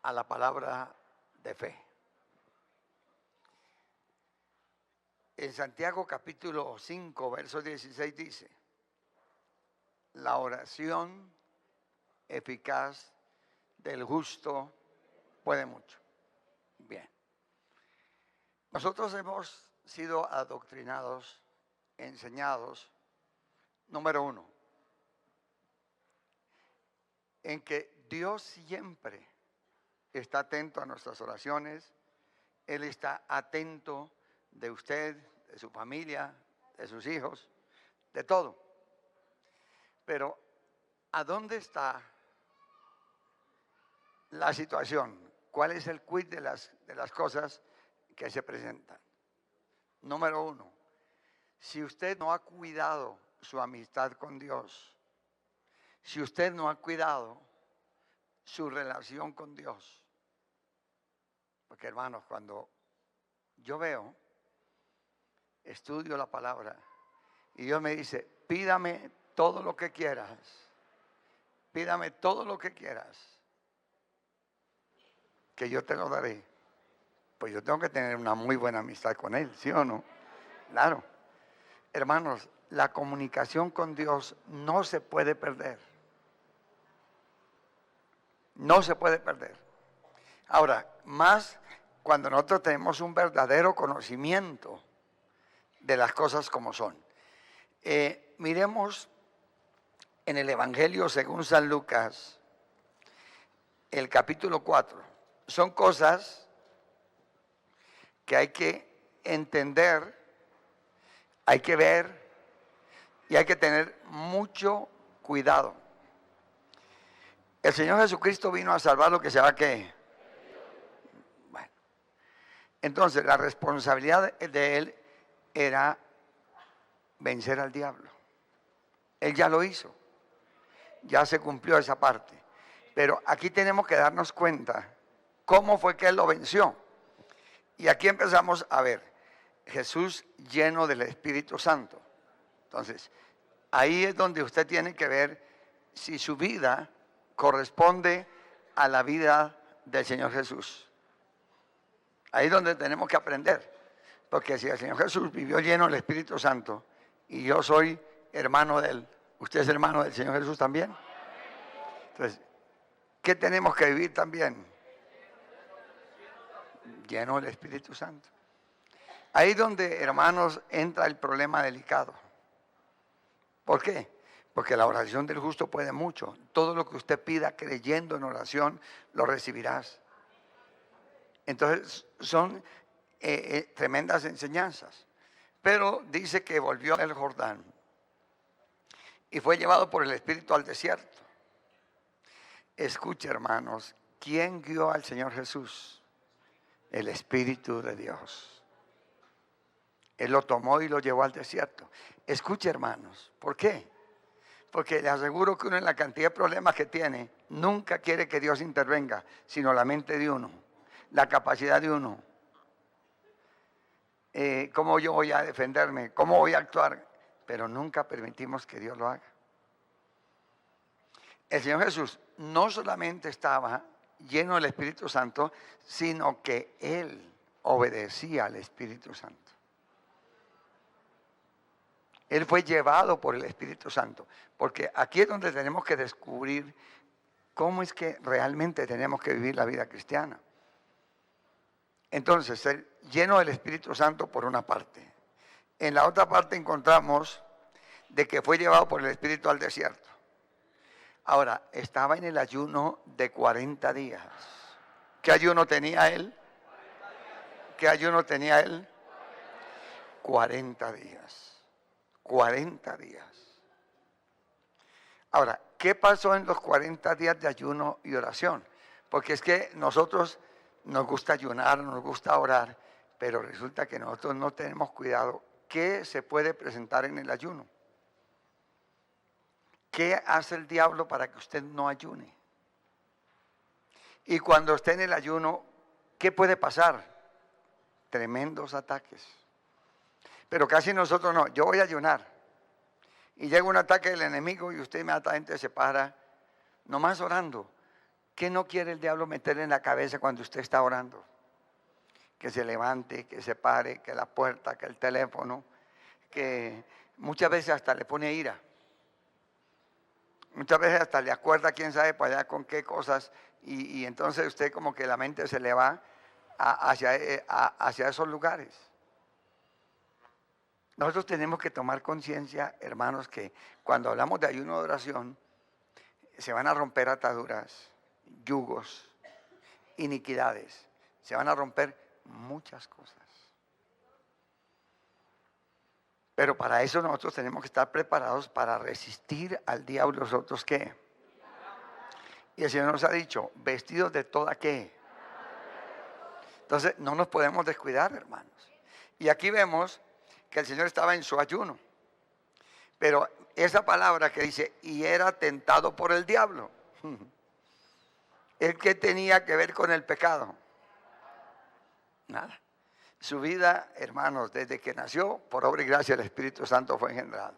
a la palabra de fe. En Santiago capítulo 5, verso 16 dice: la oración eficaz del justo puede mucho. Bien. Nosotros hemos sido adoctrinados, enseñados, número uno, en que Dios siempre está atento a nuestras oraciones. Él está atento de usted, de su familia, de sus hijos, de todo. Pero, ¿a dónde está la situación? ¿Cuál es el quid de las cosas que se presentan? Número uno, si usted no ha cuidado su amistad con Dios, si usted no ha cuidado su relación con Dios, porque hermanos, cuando yo veo, estudio la palabra y Dios me dice: pídame todo lo que quieras, pídame todo lo que quieras, que yo te lo daré. Pues yo tengo que tener una muy buena amistad con Él, ¿sí o no? Claro. Hermanos, la comunicación con Dios no se puede perder. No se puede perder. Ahora, más cuando nosotros tenemos un verdadero conocimiento de las cosas como son. Miremos en el Evangelio según San Lucas, el capítulo 4. Son cosas que hay que entender, hay que ver y hay que tener mucho cuidado. El Señor Jesucristo vino a salvar lo que se va ¿qué? Bueno, entonces la responsabilidad de Él era vencer al diablo. Él ya lo hizo, ya se cumplió esa parte. Pero aquí tenemos que darnos cuenta cómo fue que Él lo venció. Y aquí empezamos a ver Jesús lleno del Espíritu Santo. Entonces, ahí es donde usted tiene que ver si su vida corresponde a la vida del Señor Jesús. Ahí es donde tenemos que aprender. Porque si el Señor Jesús vivió lleno del Espíritu Santo y yo soy hermano de Él, ¿usted es hermano del Señor Jesús también? Entonces, ¿qué tenemos que vivir también? Lleno del Espíritu Santo. Ahí es donde, hermanos, entra el problema delicado. ¿Por qué? Porque la oración del justo puede mucho. Todo lo que usted pida creyendo en oración, lo recibirás. Entonces, son tremendas enseñanzas. Pero dice que volvió al Jordán y fue llevado por el Espíritu al desierto. Escuche, hermanos, ¿quién guió al Señor Jesús? El Espíritu de Dios. Él lo tomó y lo llevó al desierto. Escuche, hermanos, ¿por qué? Porque le aseguro que uno, en la cantidad de problemas que tiene, nunca quiere que Dios intervenga, sino la mente de uno, la capacidad de uno. ¿Cómo yo voy a defenderme? ¿Cómo voy a actuar? Pero nunca permitimos que Dios lo haga. El Señor Jesús no solamente estaba lleno del Espíritu Santo, sino que Él obedecía al Espíritu Santo. Él fue llevado por el Espíritu Santo, porque aquí es donde tenemos que descubrir cómo es que realmente tenemos que vivir la vida cristiana. Entonces, ser lleno del Espíritu Santo por una parte. En la otra parte encontramos de que fue llevado por el Espíritu al desierto. Ahora, estaba en el ayuno de 40 días. ¿Qué ayuno tenía él? ¿Qué ayuno tenía él? 40 días. 40 días. Ahora, ¿qué pasó en los 40 días de ayuno y oración? Porque es que nosotros nos gusta ayunar, nos gusta orar, pero resulta que nosotros no tenemos cuidado. ¿Qué se puede presentar en el ayuno? ¿Qué hace el diablo para que usted no ayune? Y cuando esté en el ayuno, ¿qué puede pasar? Tremendos ataques. Pero casi nosotros no. Yo voy a ayunar. Y llega un ataque del enemigo y usted inmediatamente se para, nomás orando. ¿Qué no quiere el diablo meterle en la cabeza cuando usted está orando? Que se levante, que se pare, que la puerta, que el teléfono, que muchas veces hasta le pone ira. Muchas veces hasta le acuerda quién sabe para allá con qué cosas y entonces usted como que la mente se le va hacia esos lugares. Nosotros tenemos que tomar conciencia, hermanos, que cuando hablamos de ayuno de oración, se van a romper ataduras, yugos, iniquidades. Se van a romper muchas cosas. Pero para eso nosotros tenemos que estar preparados para resistir al diablo. ¿Nosotros qué? Y el Señor nos ha dicho, vestidos de toda qué. Entonces no nos podemos descuidar, hermanos. Y aquí vemos que el Señor estaba en su ayuno. Pero esa palabra que dice, y era tentado por el diablo. ¿El qué tenía que ver con el pecado? Nada. Su vida, hermanos, desde que nació, por obra y gracia del Espíritu Santo fue engendrado.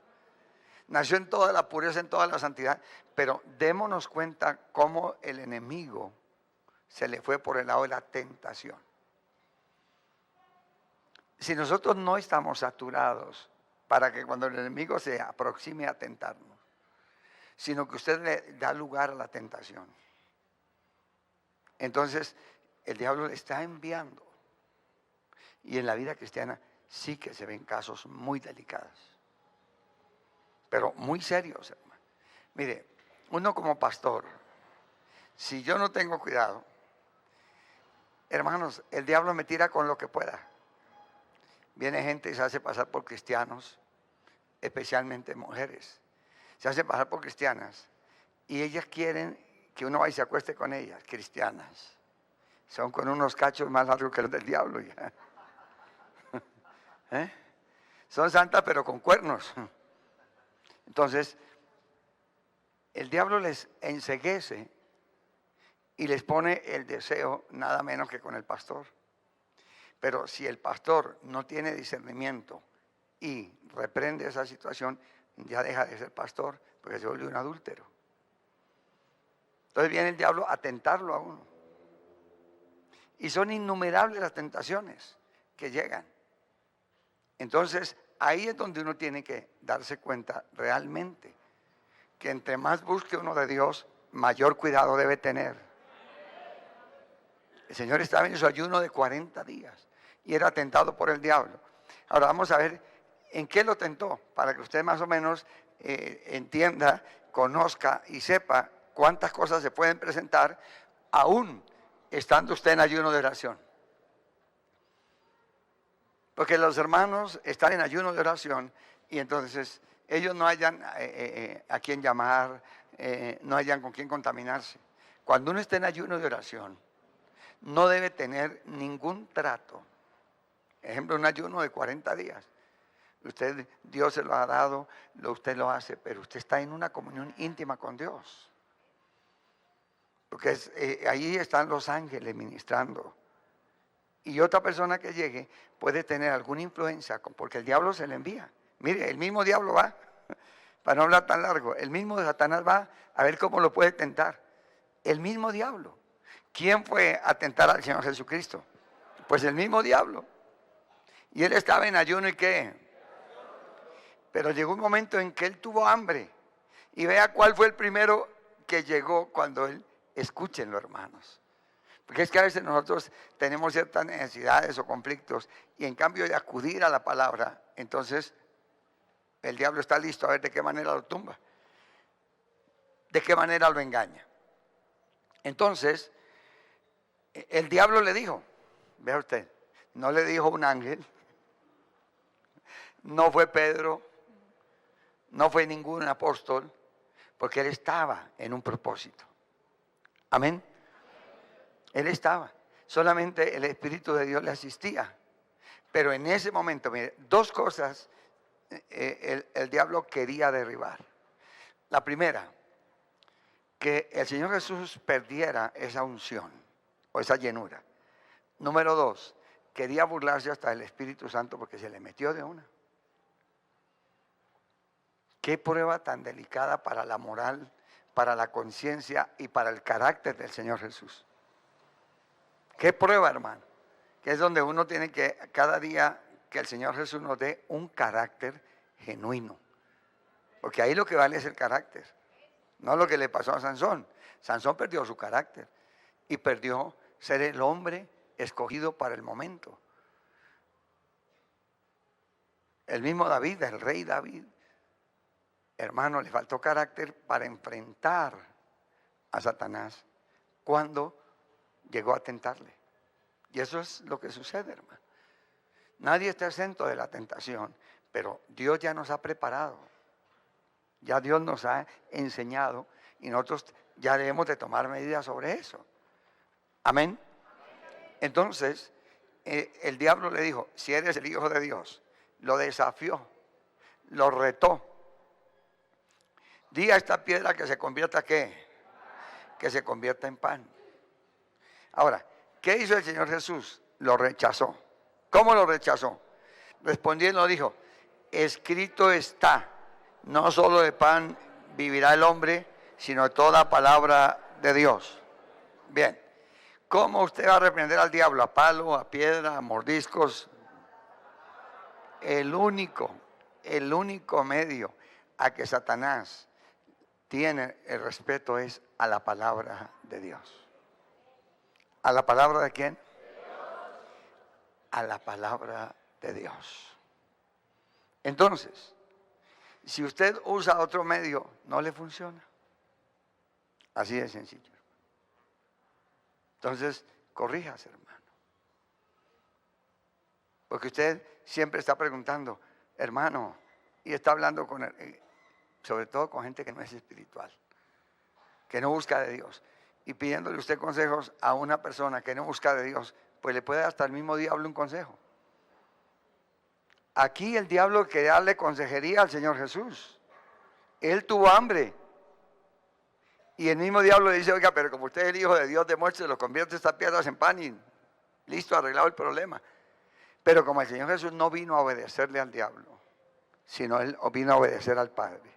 Nació en toda la pureza, en toda la santidad, pero démonos cuenta cómo el enemigo se le fue por el lado de la tentación. Si nosotros no estamos saturados para que cuando el enemigo se aproxime a tentarnos, sino que usted le da lugar a la tentación, entonces el diablo le está enviando. Y en la vida cristiana sí que se ven casos muy delicados, pero muy serios, hermano. Mire, uno como pastor, si yo no tengo cuidado, hermanos, el diablo me tira con lo que pueda. Viene gente y se hace pasar por cristianos, especialmente mujeres. Se hace pasar por cristianas y ellas quieren que uno vaya y se acueste con ellas, cristianas. Son con unos cachos más largos que los del diablo ya. Son santas pero con cuernos. Entonces, el diablo les enceguece y les pone el deseo nada menos que con el pastor. Pero si el pastor no tiene discernimiento y reprende esa situación, ya deja de ser pastor porque se vuelve un adúltero. Entonces viene el diablo a tentarlo a uno. Y son innumerables las tentaciones que llegan. Entonces, ahí es donde uno tiene que darse cuenta realmente que entre más busque uno de Dios, mayor cuidado debe tener. El Señor estaba en su ayuno de 40 días y era tentado por el diablo. Ahora vamos a ver en qué lo tentó, para que usted más o menos entienda, conozca y sepa cuántas cosas se pueden presentar aún estando usted en ayuno de oración. Porque los hermanos están en ayuno de oración y entonces ellos no hayan a quién llamar, no hayan con quién contaminarse. Cuando uno está en ayuno de oración, no debe tener ningún trato. Ejemplo, un ayuno de 40 días. Dios se lo ha dado, usted lo hace, pero usted está en una comunión íntima con Dios. Porque ahí están los ángeles ministrando. Y otra persona que llegue puede tener alguna influencia, porque el diablo se le envía. Mire, el mismo diablo va, para no hablar tan largo, el mismo de Satanás va a ver cómo lo puede tentar. El mismo diablo. ¿Quién fue a tentar al Señor Jesucristo? Pues el mismo diablo. Y él estaba en ayuno y ¿qué? Pero llegó un momento en que él tuvo hambre. Y vea cuál fue el primero que llegó cuando él, escúchenlo, hermanos. Porque es que a veces nosotros tenemos ciertas necesidades o conflictos y en cambio de acudir a la palabra, entonces el diablo está listo a ver de qué manera lo tumba, de qué manera lo engaña. Entonces, el diablo le dijo, vea usted, no le dijo un ángel, no fue Pedro, no fue ningún apóstol, porque él estaba en un propósito. Amén. Él estaba, solamente el Espíritu de Dios le asistía. Pero en ese momento, mire, dos cosas el diablo quería derribar. La primera, que el Señor Jesús perdiera esa unción o esa llenura. Número dos, quería burlarse hasta del Espíritu Santo porque se le metió de una. Qué prueba tan delicada para la moral, para la conciencia y para el carácter del Señor Jesús. ¿Qué prueba, hermano? Que es donde uno tiene que, cada día, que el Señor Jesús nos dé un carácter genuino. Porque ahí lo que vale es el carácter, no lo que le pasó a Sansón. Sansón perdió su carácter y perdió ser el hombre escogido para el momento. El mismo David, el rey David, hermano, le faltó carácter para enfrentar a Satanás cuando llegó a tentarle. Y eso es lo que sucede, hermano. Nadie está exento de la tentación, pero Dios ya nos ha preparado. Ya Dios nos ha enseñado y nosotros ya debemos de tomar medidas sobre eso. Amén. Entonces, el diablo le dijo, si eres el Hijo de Dios, lo desafió, lo retó. Di a esta piedra que se convierta, ¿qué? Que se convierta en pan. Ahora, ¿qué hizo el Señor Jesús? Lo rechazó. ¿Cómo lo rechazó? Respondiendo dijo, escrito está, no solo de pan vivirá el hombre, sino de toda palabra de Dios. Bien, ¿cómo usted va a reprender al diablo? ¿A palo, a piedra, a mordiscos? El único medio a que Satanás tiene el respeto es a la palabra de Dios. ¿A la palabra de quién? A la palabra de Dios. Entonces, si usted usa otro medio, no le funciona. Así de sencillo. Entonces, corríjase, hermano. Porque usted siempre está preguntando, hermano, y está hablando con sobre todo con gente que no es espiritual, que no busca de Dios, y pidiéndole usted consejos a una persona que no busca de Dios, pues le puede hasta el mismo diablo un consejo. Aquí el diablo quería darle consejería al Señor Jesús. Él tuvo hambre. Y el mismo diablo le dice, oiga, pero como usted es el Hijo de Dios, demuéstrelo, convierte estas piedras en pan y listo, arreglado el problema. Pero como el Señor Jesús no vino a obedecerle al diablo, sino Él vino a obedecer al Padre.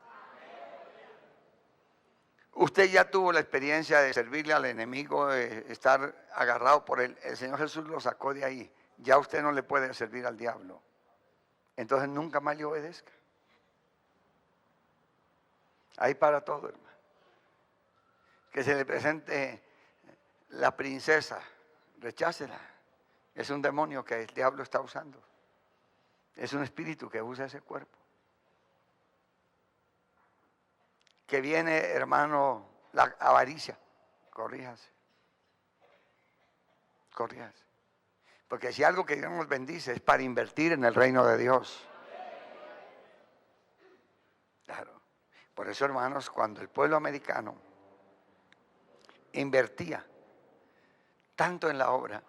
Usted ya tuvo la experiencia de servirle al enemigo, de estar agarrado por él. El Señor Jesús lo sacó de ahí. Ya usted no le puede servir al diablo. Entonces nunca más le obedezca. Ahí para todo, hermano. Que se le presente la princesa, rechácela. Es un demonio que el diablo está usando. Es un espíritu que usa ese cuerpo. Que viene, hermano, la avaricia. Corríjase. Corríjase. Porque si algo que Dios nos bendice es para invertir en el reino de Dios. Claro. Por eso, hermanos, cuando el pueblo americano invertía tanto en la obra,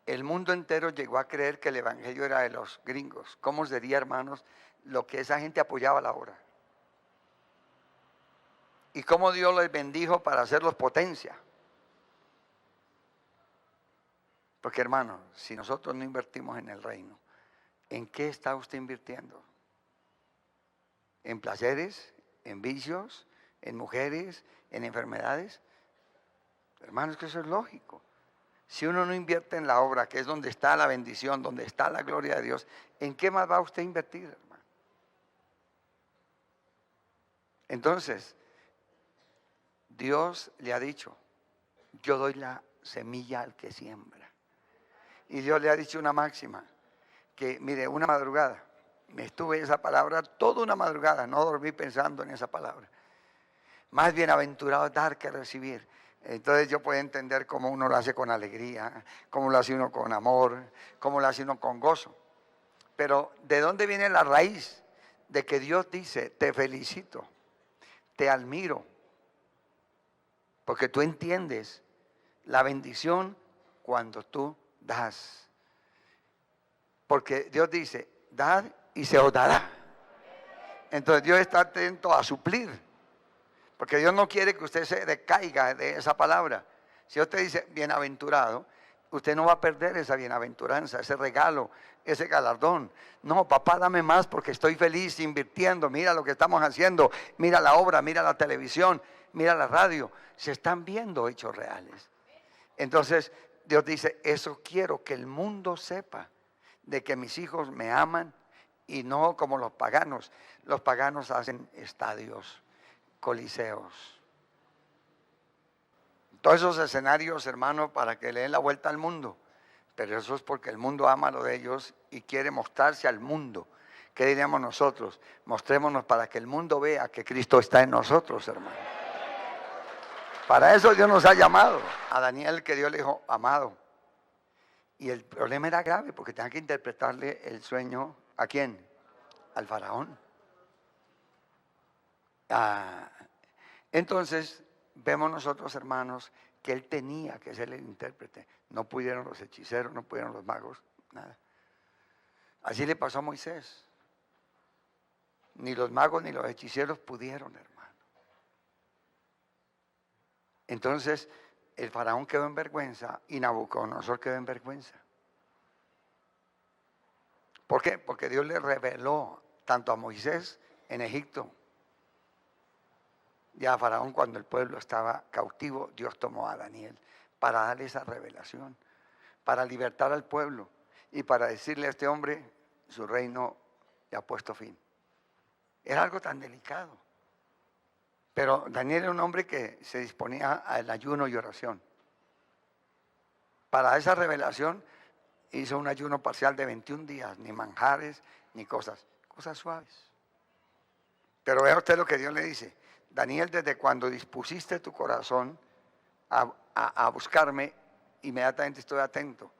el mundo entero llegó a creer que el evangelio era de los gringos. ¿Cómo sería, hermanos, lo que esa gente apoyaba la obra? Y cómo Dios les bendijo para hacerlos potencia. Porque, hermano, si nosotros no invertimos en el reino, ¿en qué está usted invirtiendo? ¿En placeres? ¿En vicios? ¿En mujeres? ¿En enfermedades? Hermanos, que eso es lógico. Si uno no invierte en la obra, que es donde está la bendición, donde está la gloria de Dios, ¿en qué más va usted a invertir, hermano? Entonces, Dios le ha dicho, yo doy la semilla al que siembra. Y Dios le ha dicho una máxima, que mire, una madrugada, me estuve esa palabra toda una madrugada, no dormí pensando en esa palabra. Más bienaventurado es dar que recibir. Entonces yo puedo entender cómo uno lo hace con alegría, cómo lo hace uno con amor, cómo lo hace uno con gozo. Pero ¿de dónde viene la raíz? De que Dios dice, te felicito, te admiro, porque tú entiendes la bendición cuando tú das. Porque Dios dice, dad y se os dará. Entonces Dios está atento a suplir. Porque Dios no quiere que usted se decaiga de esa palabra. Si usted dice bienaventurado, usted no va a perder esa bienaventuranza, ese regalo, ese galardón. No, papá, dame más porque estoy feliz invirtiendo. Mira lo que estamos haciendo, mira la obra, mira la televisión. mira la radio, se están viendo hechos reales. Entonces Dios dice, eso quiero que el mundo sepa, de que mis hijos me aman y no como los paganos. Los paganos hacen estadios, coliseos. Todos esos escenarios, hermano, para que le den la vuelta al mundo. Pero eso es porque el mundo ama lo de ellos y quiere mostrarse al mundo. ¿Qué diríamos nosotros? Mostrémonos para que el mundo vea que Cristo está en nosotros, hermano. Para eso Dios nos ha llamado. A Daniel, que Dios le dijo, amado. Y el problema era grave porque tenía que interpretarle el sueño, ¿a quién? Al faraón. Entonces, vemos nosotros, hermanos, que él tenía que ser el intérprete. No pudieron los hechiceros, no pudieron los magos, nada. Así le pasó a Moisés. Ni los magos ni los hechiceros pudieron, hermano. Entonces, el faraón quedó en vergüenza y Nabucodonosor quedó en vergüenza. ¿Por qué? Porque Dios le reveló tanto a Moisés en Egipto y a Faraón cuando el pueblo estaba cautivo. Dios tomó a Daniel para darle esa revelación, para libertar al pueblo y para decirle a este hombre, su reino le ha puesto fin. Era algo tan delicado. Pero Daniel era un hombre que se disponía al ayuno y oración. Para esa revelación hizo un ayuno parcial de 21 días, ni manjares, ni cosas suaves. Pero vea usted lo que Dios le dice. Daniel, desde cuando dispusiste tu corazón a buscarme, inmediatamente estoy atento.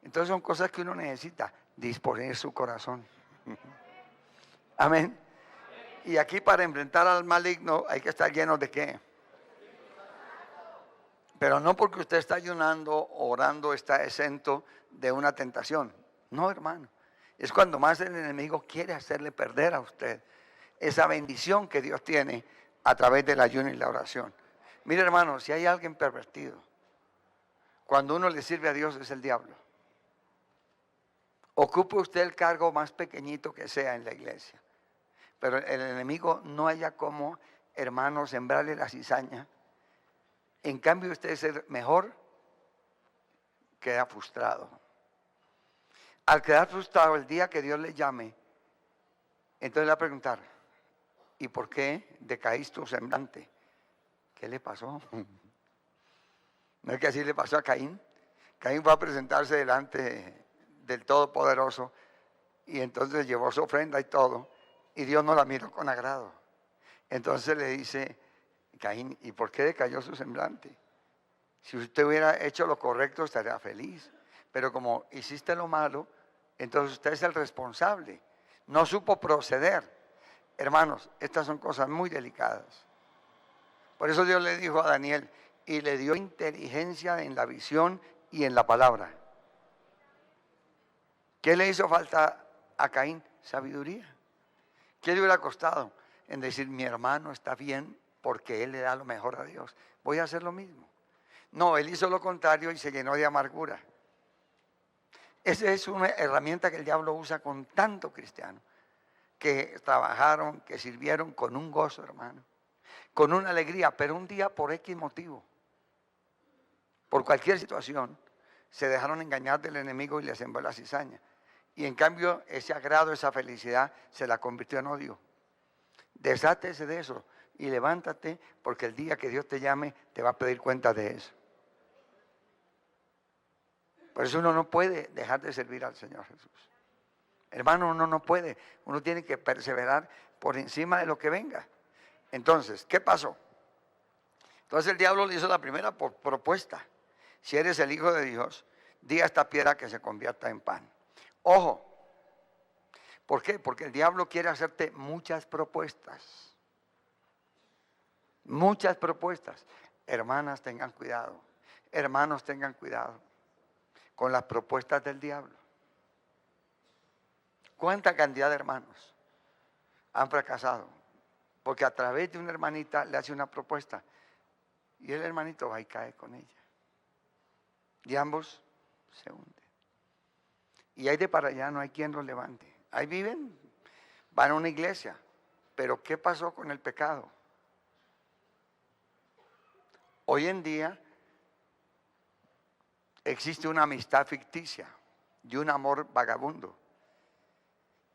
Entonces son cosas que uno necesita, disponer su corazón. Amén. Y aquí para enfrentar al maligno hay que estar lleno de ¿qué? Pero no porque usted está ayunando, orando, está exento de una tentación. No, hermano. Es cuando más el enemigo quiere hacerle perder a usted esa bendición que Dios tiene a través del ayuno y la oración. Mire, hermano, si hay alguien pervertido, cuando uno le sirve a Dios es el diablo. Ocupe usted el cargo más pequeñito que sea en la iglesia. Pero el enemigo no haya como, hermano, sembrarle la cizaña. En cambio, usted ser mejor, queda frustrado. Al quedar frustrado, el día que Dios le llame, entonces le va a preguntar, ¿y por qué decaíste tu semblante? ¿Qué le pasó? ¿No es que así le pasó a Caín? Caín fue a presentarse delante del Todopoderoso y entonces llevó su ofrenda y todo, y Dios no la miró con agrado. Entonces le dice, Caín, ¿y por qué decayó su semblante? Si usted hubiera hecho lo correcto, estaría feliz. Pero como hiciste lo malo, entonces usted es el responsable. No supo proceder. Hermanos, estas son cosas muy delicadas. Por eso Dios le dijo a Daniel, y le dio inteligencia en la visión y en la palabra. ¿Qué le hizo falta a Caín? Sabiduría. ¿Qué le hubiera costado? En decir, mi hermano está bien porque él le da lo mejor a Dios. Voy a hacer lo mismo. No, él hizo lo contrario y se llenó de amargura. Esa es una herramienta que el diablo usa con tanto cristiano, que trabajaron, que sirvieron con un gozo, hermano, con una alegría, pero un día por X motivo, por cualquier situación, se dejaron engañar del enemigo y le sembró la cizaña. Y en cambio, ese agrado, esa felicidad, se la convirtió en odio. Desátese de eso y levántate, porque el día que Dios te llame, te va a pedir cuenta de eso. Por eso uno no puede dejar de servir al Señor Jesús. Hermano, uno no puede. Uno tiene que perseverar por encima de lo que venga. Entonces, ¿qué pasó? Entonces el diablo le hizo la primera propuesta. Si eres el Hijo de Dios, di a esta piedra que se convierta en pan. Ojo. ¿Por qué? Porque el diablo quiere hacerte muchas propuestas. Muchas propuestas. Hermanas, tengan cuidado. Hermanos, tengan cuidado con las propuestas del diablo. ¿Cuánta cantidad de hermanos han fracasado? Porque a través de una hermanita le hace una propuesta y el hermanito va y cae con ella. Y ambos se hunden. Y ahí de para allá no hay quien los levante. Ahí viven, van a una iglesia. Pero ¿qué pasó con el pecado? Hoy en día existe una amistad ficticia y un amor vagabundo,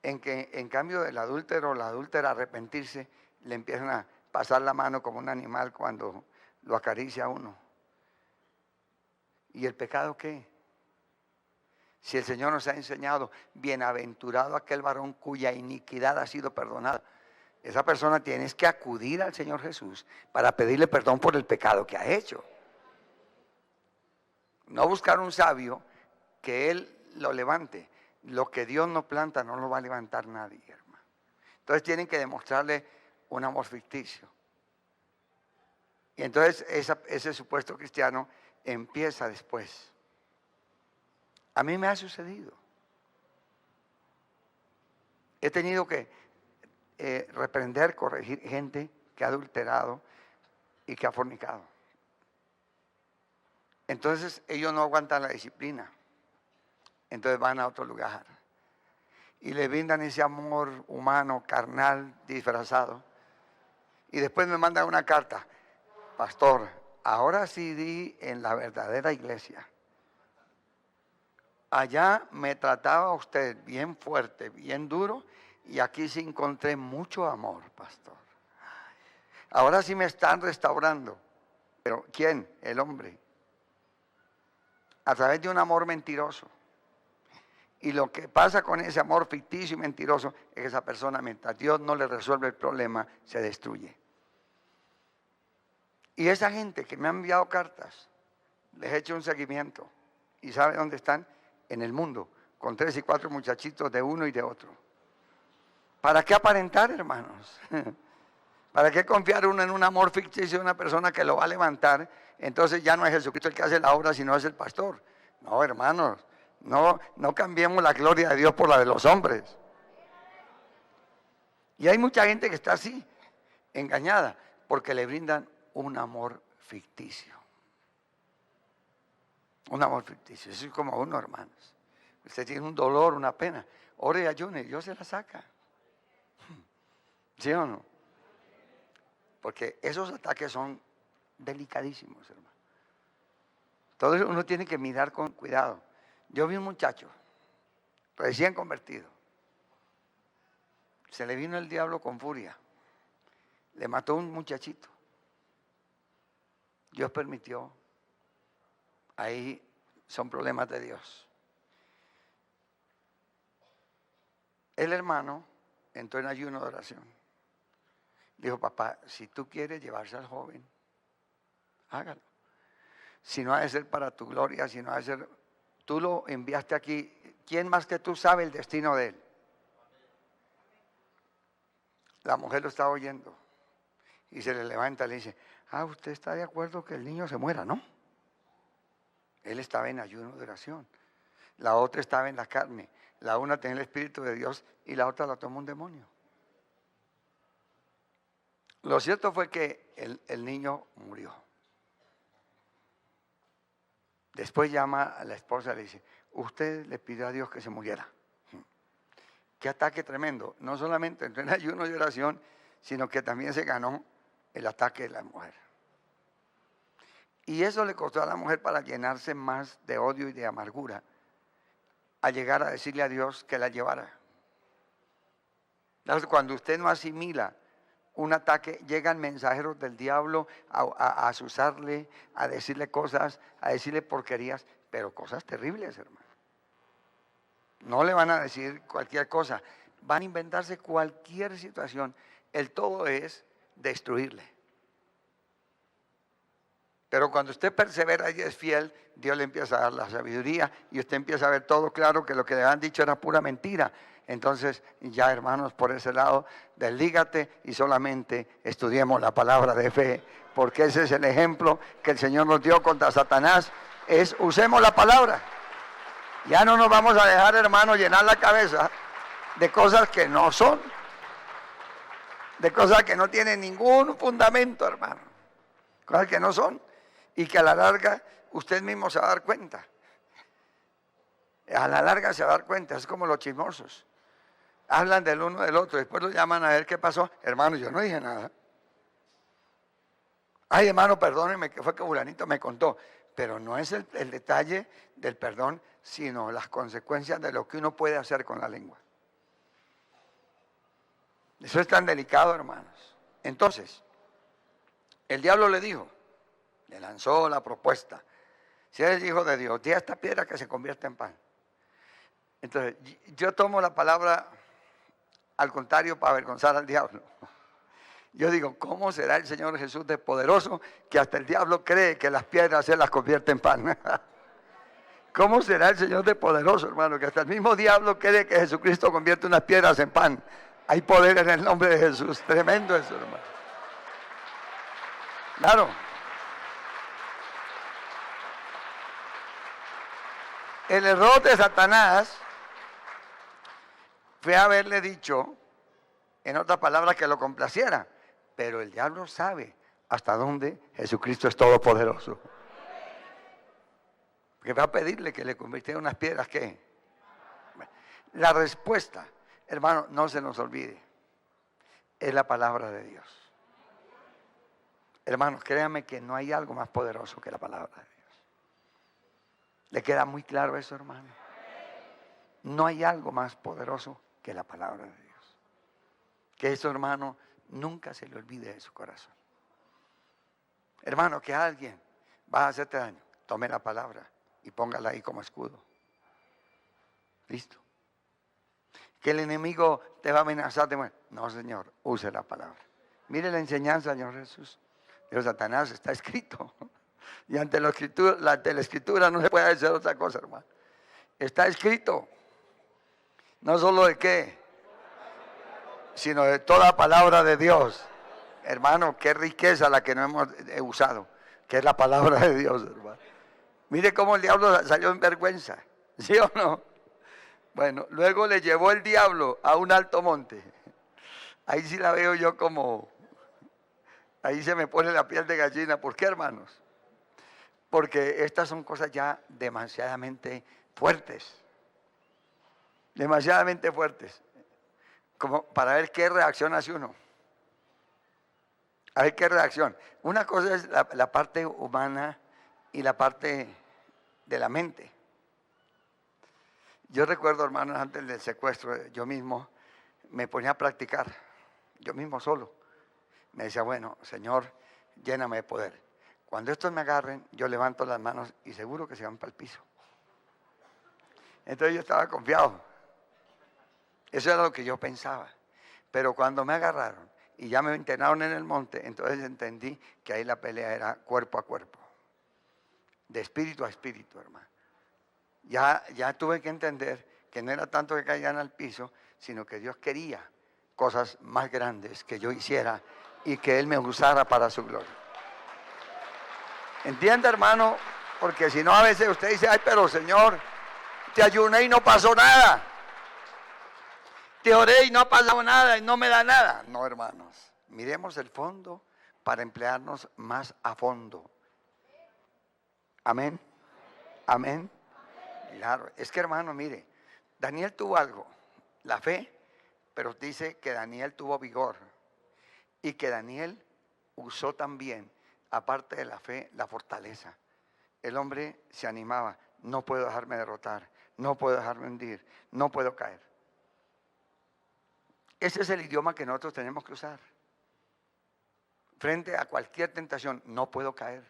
en que en cambio el adúltero o la adúltera arrepentirse, le empiezan a pasar la mano como un animal cuando lo acaricia a uno. ¿Y el pecado qué? Si el Señor nos ha enseñado, bienaventurado aquel varón cuya iniquidad ha sido perdonada. Esa persona tienes que acudir al Señor Jesús para pedirle perdón por el pecado que ha hecho. No buscar un sabio que Él lo levante. Lo que Dios no planta no lo va a levantar nadie, hermano. Entonces tienen que demostrarle un amor ficticio. Y entonces ese supuesto cristiano empieza después. A mí me ha sucedido. He tenido que reprender, corregir gente que ha adulterado y que ha fornicado. Entonces ellos no aguantan la disciplina. Entonces van a otro lugar y le brindan ese amor humano, carnal, disfrazado. Y después me mandan una carta: pastor, ahora sí di en la verdadera iglesia. Allá me trataba usted bien fuerte, bien duro, y aquí sí encontré mucho amor, pastor. Ahora sí me están restaurando. ¿Pero quién? El hombre. A través de un amor mentiroso. Y lo que pasa con ese amor ficticio y mentiroso es que esa persona, mientras Dios no le resuelve el problema, se destruye. Y esa gente que me ha enviado cartas, les he hecho un seguimiento. ¿Y sabe dónde están? En el mundo, con 3 y 4 muchachitos de uno y de otro. ¿Para qué aparentar, hermanos? ¿Para qué confiar uno en un amor ficticio de una persona que lo va a levantar? Entonces ya no es Jesucristo el que hace la obra, sino es el pastor. No, hermanos, no cambiemos la gloria de Dios por la de los hombres. Y hay mucha gente que está así, engañada, porque le brindan un amor ficticio. Un amor ficticio. Eso es como uno, hermanos. Usted tiene un dolor, una pena. Ore y ayune, Dios se la saca. ¿Sí o no? Porque esos ataques son delicadísimos, hermano. Entonces uno tiene que mirar con cuidado. Yo vi un muchacho recién convertido. Se le vino el diablo con furia. Le mató a un muchachito. Dios permitió. Ahí son problemas de Dios. El hermano entró en ayuno de oración. Dijo: papá, si tú quieres llevarse al joven, hágalo. Si no ha de ser para tu gloria, si no ha de ser, tú lo enviaste aquí. ¿Quién más que tú sabe el destino de él? La mujer lo estaba oyendo y se le levanta y le dice: usted está de acuerdo que el niño se muera, ¿no? Él estaba en ayuno de oración. La otra estaba en la carne. La una tenía el Espíritu de Dios y la otra la tomó un demonio. Lo cierto fue que el niño murió. Después llama a la esposa y le dice: usted le pidió a Dios que se muriera. Qué ataque tremendo. No solamente entró en ayuno de oración, sino que también se ganó el ataque de la mujer. Y eso le costó a la mujer, para llenarse más de odio y de amargura, a llegar a decirle a Dios que la llevara. Entonces, cuando usted no asimila un ataque, llegan mensajeros del diablo a asusarle, a decirle cosas, a decirle porquerías, pero cosas terribles, hermano. No le van a decir cualquier cosa, van a inventarse cualquier situación. El todo es destruirle. Pero cuando usted persevera y es fiel, Dios le empieza a dar la sabiduría y usted empieza a ver todo claro, que lo que le han dicho era pura mentira. Entonces, ya, hermanos, por ese lado, deslígate y solamente estudiemos la palabra de fe, porque ese es el ejemplo que el Señor nos dio contra Satanás. Usemos la palabra. Ya no nos vamos a dejar, hermanos, llenar la cabeza de cosas que no son, de cosas que no tienen ningún fundamento, hermano. Cosas que no son. Y que a la larga usted mismo se va a dar cuenta. A la larga se va a dar cuenta. Es como los chismosos. Hablan del uno del otro. Después lo llaman a ver qué pasó. Hermano, yo no dije nada. Ay, hermano, perdóneme, que fue que fulanito me contó. Pero no es el detalle del perdón, sino las consecuencias de lo que uno puede hacer con la lengua. Eso es tan delicado, hermanos. Entonces, el diablo le dijo, le lanzó la propuesta. Si eres hijo de Dios, di a esta piedra que se convierta en pan. Entonces, yo tomo la palabra al contrario para avergonzar al diablo. Yo digo, ¿cómo será el Señor Jesús de poderoso que hasta el diablo cree que las piedras se las convierte en pan? ¿Cómo será el Señor de poderoso, hermano, que hasta el mismo diablo cree que Jesucristo convierte unas piedras en pan? Hay poder en el nombre de Jesús. Tremendo eso, hermano. Claro. El error de Satanás fue haberle dicho, en otras palabras, que lo complaciera. Pero el diablo sabe hasta dónde Jesucristo es todopoderoso. Porque va a pedirle que le convirtiera unas piedras, ¿qué? La respuesta, hermano, no se nos olvide, es la palabra de Dios. Hermanos, créanme que no hay algo más poderoso que la palabra de Dios. ¿Le queda muy claro eso, hermano? No hay algo más poderoso que la palabra de Dios. Que eso, hermano, nunca se le olvide de su corazón. Hermano, que alguien va a hacerte daño, tome la palabra y póngala ahí como escudo. Listo. Que el enemigo te va a amenazar de muerte. No, Señor, use la palabra. Mire la enseñanza, Señor Jesús. Dios, Satanás, está escrito. Y ante la escritura no se puede hacer otra cosa, hermano. Está escrito. No solo de qué, sino de toda palabra de Dios. Hermano, qué riqueza la que no hemos usado, que es la palabra de Dios, hermano. Mire cómo el diablo salió en vergüenza, ¿sí o no? Bueno, luego le llevó el diablo a un alto monte. Ahí sí la veo yo como, ahí se me pone la piel de gallina. ¿Por qué, hermanos? Porque estas son cosas ya demasiadamente fuertes. Demasiadamente fuertes. Como para ver qué reacción hace uno. A ver qué reacción. Una cosa es la parte humana y la parte de la mente. Yo recuerdo, hermanos, antes del secuestro, yo mismo me ponía a practicar, yo mismo solo. Me decía, bueno, Señor, lléname de poder. Cuando estos me agarren, yo levanto las manos y seguro que se van para el piso. Entonces yo estaba confiado. Eso era lo que yo pensaba. Pero cuando me agarraron y ya me internaron en el monte, entonces entendí que ahí la pelea era cuerpo a cuerpo. De espíritu a espíritu, hermano. Ya tuve que entender que no era tanto que caían al piso, sino que Dios quería cosas más grandes que yo hiciera y que Él me usara para su gloria. ¿Entiende, hermano? Porque si no, a veces usted dice, ay, pero Señor, te ayuné y no pasó nada. Te oré y no ha pasado nada y no me da nada. No, hermanos, miremos el fondo para emplearnos más a fondo. Amén. Amén. Claro, es que, hermano, mire, Daniel tuvo algo, la fe, pero dice que Daniel tuvo vigor y que Daniel usó también, aparte de la fe, la fortaleza. El hombre se animaba, no puedo dejarme derrotar, no puedo dejarme hundir, no puedo caer. Ese es el idioma que nosotros tenemos que usar. Frente a cualquier tentación, no puedo caer,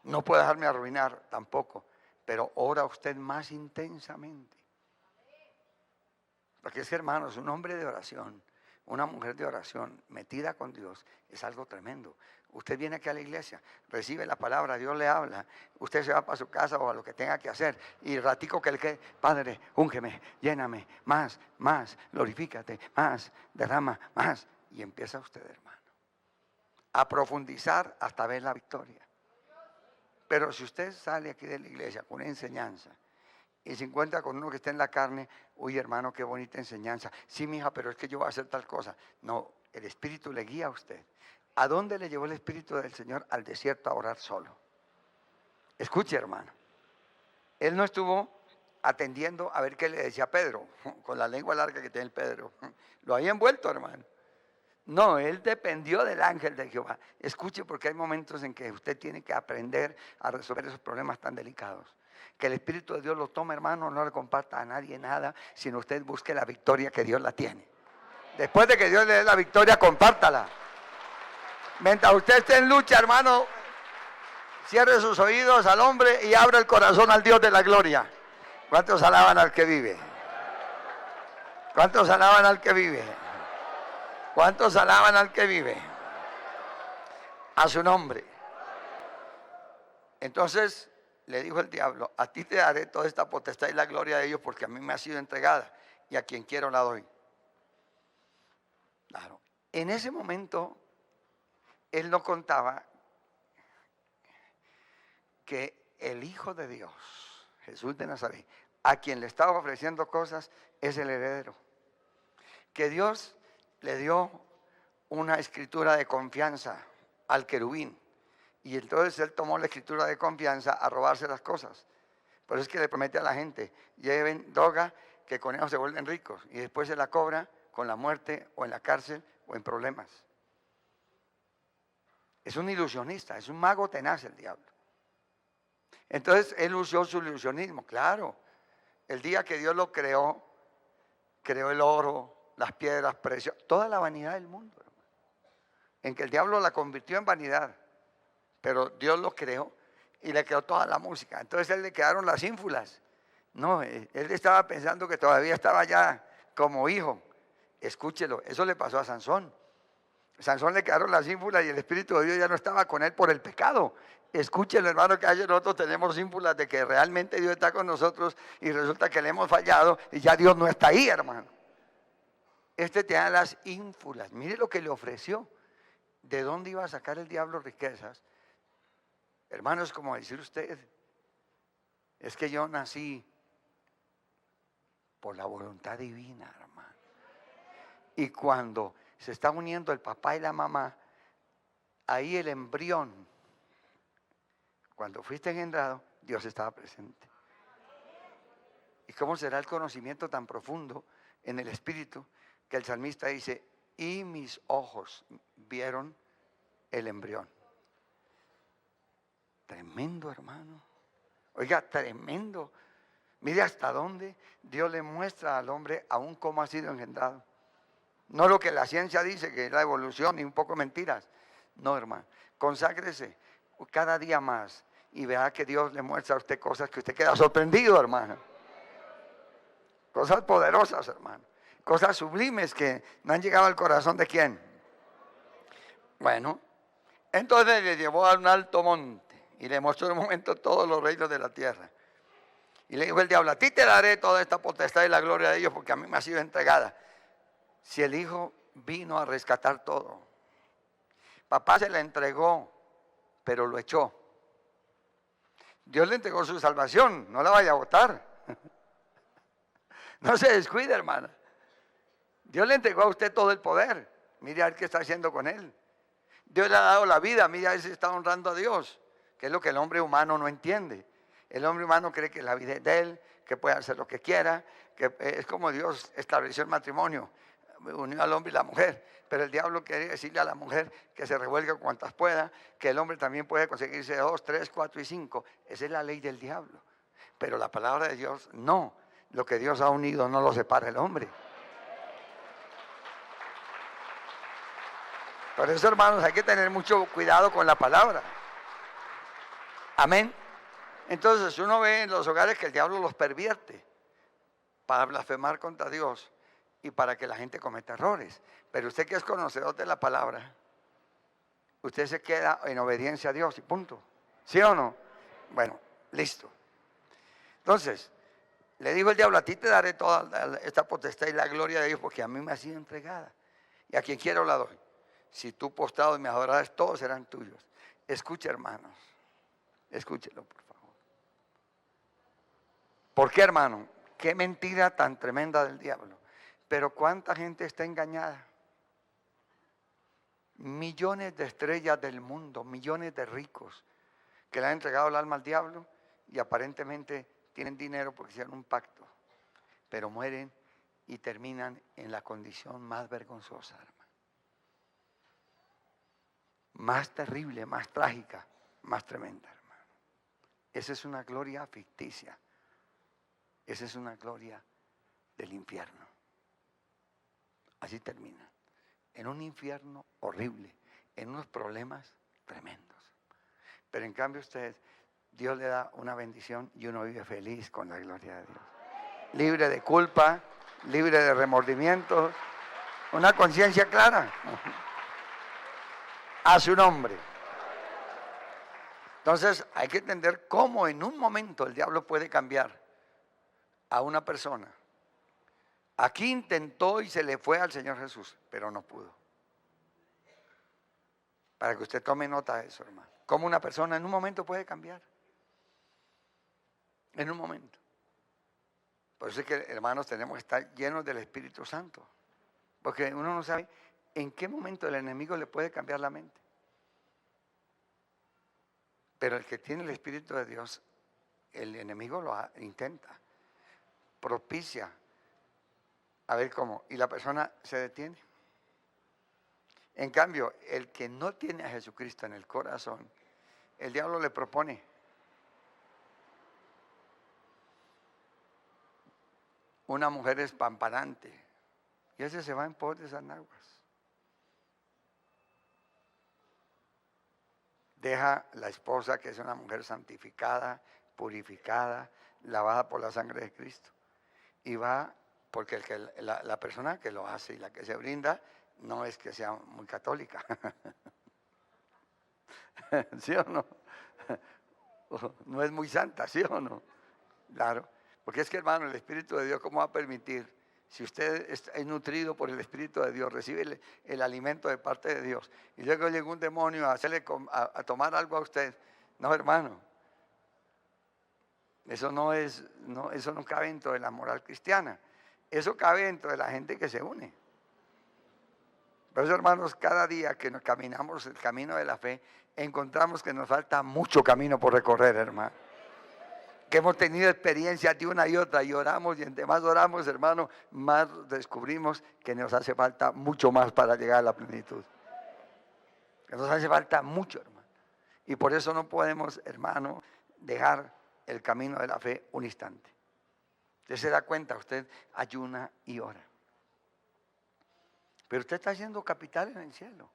no puedo dejarme arruinar tampoco. Pero ora usted más intensamente. Porque es, hermanos, un hombre de oración, una mujer de oración metida con Dios es algo tremendo. Usted viene aquí a la iglesia, recibe la palabra, Dios le habla, usted se va para su casa o a lo que tenga que hacer y ratico que Padre, úngeme, lléname, más, glorifícate, más, derrama, más. Y empieza usted, hermano, a profundizar hasta ver la victoria. Pero si usted sale aquí de la iglesia con una enseñanza y se encuentra con uno que está en la carne, uy, hermano, qué bonita enseñanza. Sí, mija, pero es que yo voy a hacer tal cosa. No, el Espíritu le guía a usted. ¿A dónde le llevó el Espíritu del Señor? Al desierto a orar solo. Escuche, hermano. Él no estuvo atendiendo a ver qué le decía Pedro, con la lengua larga que tiene el Pedro. Lo había envuelto, hermano. No, él dependió del ángel de Jehová. Escuche, porque hay momentos en que usted tiene que aprender a resolver esos problemas tan delicados. Que el Espíritu de Dios lo tome, hermano, no le comparta a nadie nada, sino usted busque la victoria que Dios la tiene. Después de que Dios le dé la victoria, compártala. Mientras usted esté en lucha, hermano, cierre sus oídos al hombre y abra el corazón al Dios de la gloria. ¿Cuántos alaban al que vive? ¿Cuántos alaban al que vive? ¿Cuántos alaban al que vive? A su nombre. Entonces le dijo el diablo: a ti te daré toda esta potestad y la gloria de ellos, porque a mí me ha sido entregada, y a quien quiero la doy. Claro. En ese momento, él no contaba que el Hijo de Dios, Jesús de Nazaret, a quien le estaba ofreciendo cosas, es el heredero. Que Dios le dio una escritura de confianza al querubín. Y entonces él tomó la escritura de confianza a robarse las cosas. Por eso es que le promete a la gente: lleven droga, que con ellos se vuelven ricos. Y después se la cobra con la muerte, o en la cárcel, o en problemas. Es un ilusionista, es un mago tenaz el diablo. Entonces él usó su ilusionismo. Claro, el día que Dios lo creó, creó el oro, las piedras preciosas, toda la vanidad del mundo, hermano. En que el diablo la convirtió en vanidad, pero Dios lo creó y le creó toda la música. Entonces a él le quedaron las ínfulas. No, él estaba pensando que todavía estaba ya como hijo. Escúchelo, eso le pasó a Sansón. Sansón le quedaron las ínfulas y el Espíritu de Dios ya no estaba con él por el pecado. Escúchelo, hermano, que ayer nosotros tenemos ínfulas de que realmente Dios está con nosotros y resulta que le hemos fallado y ya Dios no está ahí, hermano. Este te da las ínfulas. Mire lo que le ofreció. ¿De dónde iba a sacar el diablo riquezas? Hermano, es como decir usted: es que yo nací por la voluntad divina, hermano. Y cuando se están uniendo el papá y la mamá, ahí el embrión, cuando fuiste engendrado, Dios estaba presente. ¿Y cómo será el conocimiento tan profundo en el espíritu que el salmista dice: y mis ojos vieron el embrión? Tremendo, hermano. Oiga, tremendo. Mire hasta dónde Dios le muestra al hombre aún cómo ha sido engendrado. No lo que la ciencia dice, que es la evolución y un poco mentiras. No, hermano. Conságrese cada día más y verá que Dios le muestra a usted cosas que usted queda sorprendido, hermano. Cosas poderosas, hermano. Cosas sublimes que no han llegado al corazón de quién. Bueno, entonces le llevó a un alto monte y le mostró en un momento todos los reinos de la tierra. Y le dijo el diablo: a ti te daré toda esta potestad y la gloria de ellos, porque a mí me ha sido entregada. Si el Hijo vino a rescatar todo. Papá se la entregó, pero lo echó. Dios le entregó su salvación, no la vaya a botar. No se descuide, hermana. Dios le entregó a usted todo el poder. Mire a ver qué está haciendo con él. Dios le ha dado la vida, mire a ver si está honrando a Dios, que es lo que el hombre humano no entiende. El hombre humano cree que la vida es de él, que puede hacer lo que quiera, que es como Dios estableció el matrimonio, unió al hombre y la mujer. Pero el diablo quiere decirle a la mujer que se revuelque cuantas pueda, que el hombre también puede conseguirse 2, 3, 4 y 5. Esa es la ley del diablo. Pero la palabra de Dios no. Lo que Dios ha unido no lo separa el hombre. Por eso, hermanos, hay que tener mucho cuidado con la palabra. Amén. Entonces uno ve en los hogares que el diablo los pervierte para blasfemar contra Dios y para que la gente cometa errores. Pero usted, que es conocedor de la palabra, usted se queda en obediencia a Dios y punto. ¿Sí o no? Bueno, listo. Entonces, le dijo el diablo: a ti te daré toda esta potestad y la gloria de Dios, porque a mí me ha sido entregada. Y a quien quiero la doy. Si tú postrado me adorares, todos serán tuyos. Escuche, hermanos. Escúchelo, por favor. ¿Por qué, hermano? Qué mentira tan tremenda del diablo. Pero cuánta gente está engañada. Millones de estrellas del mundo, millones de ricos que le han entregado el alma al diablo y aparentemente tienen dinero porque hicieron un pacto, pero mueren y terminan en la condición más vergonzosa, hermano. más terrible, más trágica, más tremenda, hermano. Esa es una gloria ficticia. Esa es una gloria del infierno. Así termina. En un infierno horrible, en unos problemas tremendos. Pero en cambio Dios le da una bendición y uno vive feliz con la gloria de Dios. Libre de culpa, libre de remordimientos, una conciencia clara. A su nombre. Entonces hay que entender cómo en un momento el diablo puede cambiar a una persona. Aquí intentó y se le fue al Señor Jesús, pero no pudo. Para que usted tome nota de eso, hermano. Cómo una persona en un momento puede cambiar. En un momento. Por eso es que, hermanos, tenemos que estar llenos del Espíritu Santo. Porque uno no sabe en qué momento el enemigo le puede cambiar la mente. Pero el que tiene el Espíritu de Dios, el enemigo intenta, propicia, a ver cómo, y la persona se detiene. En cambio, el que no tiene a Jesucristo en el corazón, el diablo le propone una mujer espampanante, y ese se va en pos de esas naguas. Deja la esposa, que es una mujer santificada, purificada, lavada por la sangre de Cristo, y va, porque la persona que lo hace y la que se brinda no es que sea muy católica. ¿Sí o no? No es muy santa, ¿sí o no? Claro, porque es que, hermano, el Espíritu de Dios, ¿cómo va a permitir? Si usted es nutrido por el Espíritu de Dios, recibe el alimento de parte de Dios, y luego llega un demonio a hacerle a tomar algo a usted. No, hermano. Eso eso no cabe dentro de la moral cristiana. Eso cabe dentro de la gente que se une. Por eso, hermanos, cada día que nos caminamos el camino de la fe, encontramos que nos falta mucho camino por recorrer, hermano. Que hemos tenido experiencias de una y otra y oramos, y entre más oramos, hermano, más descubrimos que nos hace falta mucho más para llegar a la plenitud. Que nos hace falta mucho, hermano. Y por eso no podemos, hermano, dejar el camino de la fe un instante. Usted se da cuenta, usted ayuna y ora. Pero usted está haciendo capital en el cielo.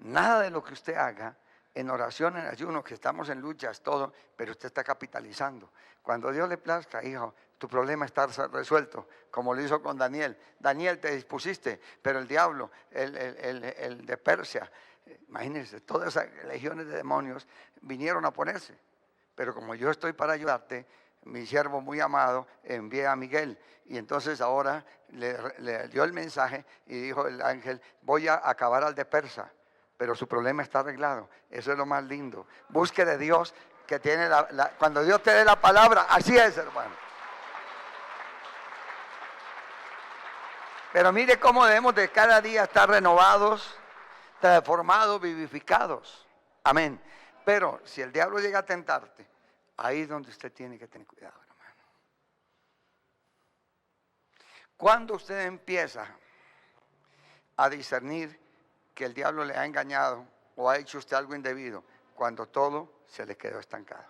Nada de lo que usted haga en oración, en ayuno, que estamos en luchas, todo, pero usted está capitalizando. Cuando Dios le plazca, hijo, tu problema está resuelto, como lo hizo con Daniel. Daniel, te dispusiste, pero el diablo, el de Persia, imagínense, todas esas legiones de demonios vinieron a ponerse. Pero como yo estoy para ayudarte, mi siervo muy amado, envié a Miguel. Y entonces ahora le dio el mensaje y dijo el ángel, voy a acabar al de Persa, pero su problema está arreglado. Eso es lo más lindo. Busque de Dios, que tiene cuando Dios te dé la palabra, así es, hermano. Pero mire cómo debemos de cada día estar renovados, transformados, vivificados. Amén. Pero si el diablo llega a tentarte, ahí es donde usted tiene que tener cuidado, hermano. Cuando usted empieza a discernir que el diablo le ha engañado o ha hecho usted algo indebido, cuando todo se le quedó estancado.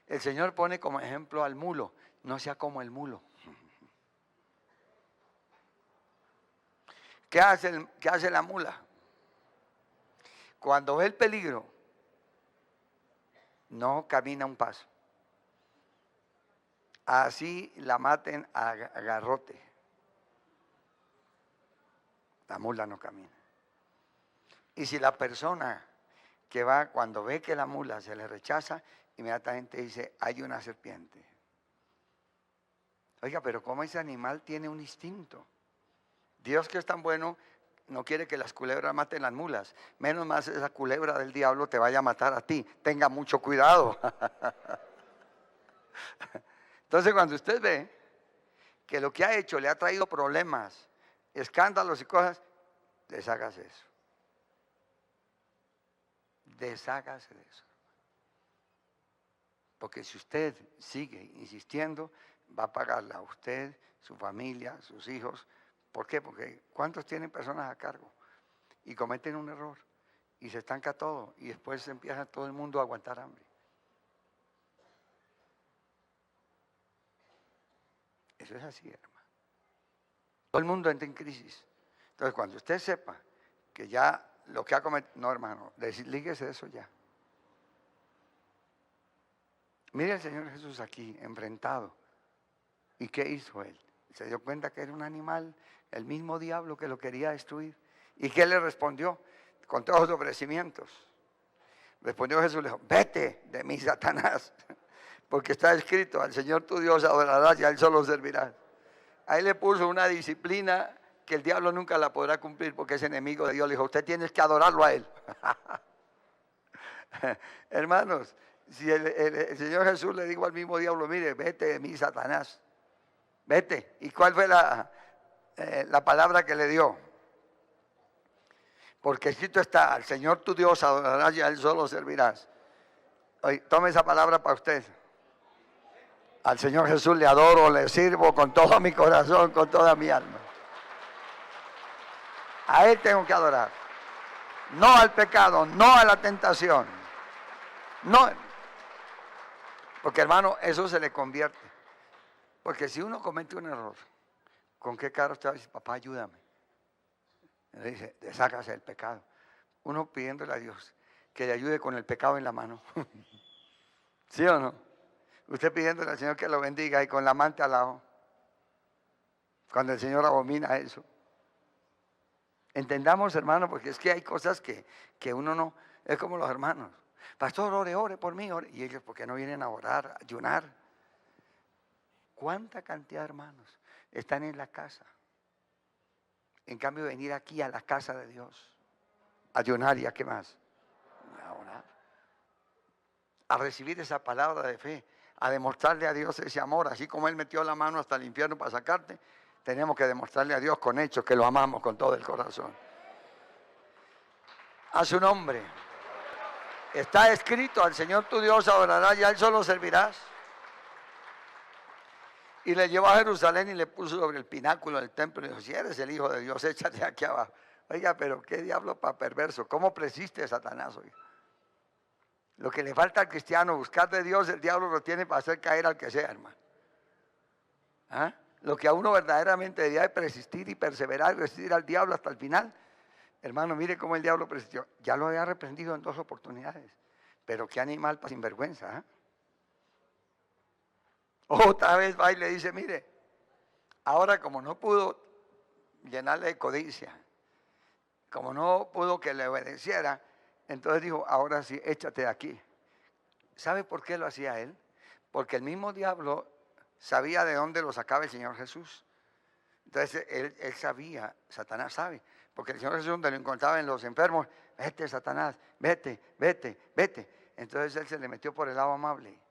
El Señor pone como ejemplo al mulo, no sea como el mulo. ¿Qué hace la mula? Cuando ve el peligro, no camina un paso. Así la maten a garrote. La mula no camina. Y si la persona que va, cuando ve que la mula se le rechaza, inmediatamente dice, hay una serpiente. Oiga, pero ¿cómo ese animal tiene un instinto? Dios, que es tan bueno, no quiere que las culebras maten las mulas. Menos más esa culebra del diablo te vaya a matar a ti. Tenga mucho cuidado. Entonces, cuando usted ve que lo que ha hecho le ha traído problemas, escándalos y cosas, deshágase de eso. Deshágase de eso. Porque si usted sigue insistiendo, va a pagarla a usted, su familia, sus hijos, ¿Por qué? Porque ¿cuántos tienen personas a cargo? Y cometen un error y se estanca todo y después empieza todo el mundo a aguantar hambre. Eso es así, hermano. Todo el mundo entra en crisis. Entonces, cuando usted sepa que ya lo que ha cometido, no, hermano, deslíguese de eso ya. Mire al Señor Jesús aquí, enfrentado. ¿Y qué hizo él? Se dio cuenta que era un animal, el mismo diablo que lo quería destruir. ¿Y qué le respondió? Con todos los ofrecimientos. Respondió Jesús, le dijo, vete de mí, Satanás, porque está escrito, al Señor tu Dios adorarás y a Él solo servirás. Ahí le puso una disciplina que el diablo nunca la podrá cumplir porque es enemigo de Dios. Le dijo, usted tiene que adorarlo a Él. Hermanos, si el Señor Jesús le dijo al mismo diablo, mire, vete de mí, Satanás, vete. ¿Y cuál fue la palabra que le dio? Porque escrito está, al Señor tu Dios adorarás y a Él solo servirás. Oye, tome esa palabra para usted. Al Señor Jesús le adoro, le sirvo con todo mi corazón, con toda mi alma. A Él tengo que adorar. No al pecado, no a la tentación. No. Porque hermano, eso se le convierte. Porque si uno comete un error, ¿con qué cara usted va a decir, papá, ayúdame? Le dice, sácase del pecado. Uno pidiéndole a Dios que le ayude con el pecado en la mano. ¿Sí o no? Usted pidiéndole al Señor que lo bendiga y con la amante al lado. Cuando el Señor abomina eso. Entendamos, hermano, porque es que hay cosas que uno no, es como los hermanos. Pastor, ore por mí, ore. Y ellos, ¿por qué no vienen a orar, a ayunar? ¿Cuánta cantidad de hermanos están en la casa? En cambio, venir aquí a la casa de Dios, a ayunar y a qué más, a orar, a recibir esa palabra de fe, a demostrarle a Dios ese amor, así como Él metió la mano hasta el infierno para sacarte, tenemos que demostrarle a Dios con hechos que lo amamos con todo el corazón. A su nombre. Está escrito, al Señor tu Dios adorarás y a Él solo servirás. Y le llevó a Jerusalén y le puso sobre el pináculo del templo y dijo, si eres el Hijo de Dios, échate aquí abajo. Oiga, pero qué diablo para perverso. ¿Cómo persiste Satanás hoy? Lo que le falta al cristiano, buscar de Dios, el diablo lo tiene para hacer caer al que sea, hermano. ¿Ah? Lo que a uno verdaderamente debería de persistir y perseverar y resistir al diablo hasta el final. Hermano, mire cómo el diablo persistió. Ya lo había reprendido en 2 oportunidades. Pero qué animal para sinvergüenza, ¿eh? Otra vez va y le dice, mire, ahora como no pudo llenarle de codicia, como no pudo que le obedeciera, entonces dijo, ahora sí, échate de aquí. ¿Sabe por qué lo hacía él? Porque el mismo diablo sabía de dónde lo sacaba el Señor Jesús. Entonces él sabía, Satanás sabe, porque el Señor Jesús donde lo encontraba en los enfermos, vete Satanás, vete, vete, vete. Entonces él se le metió por el lado amable.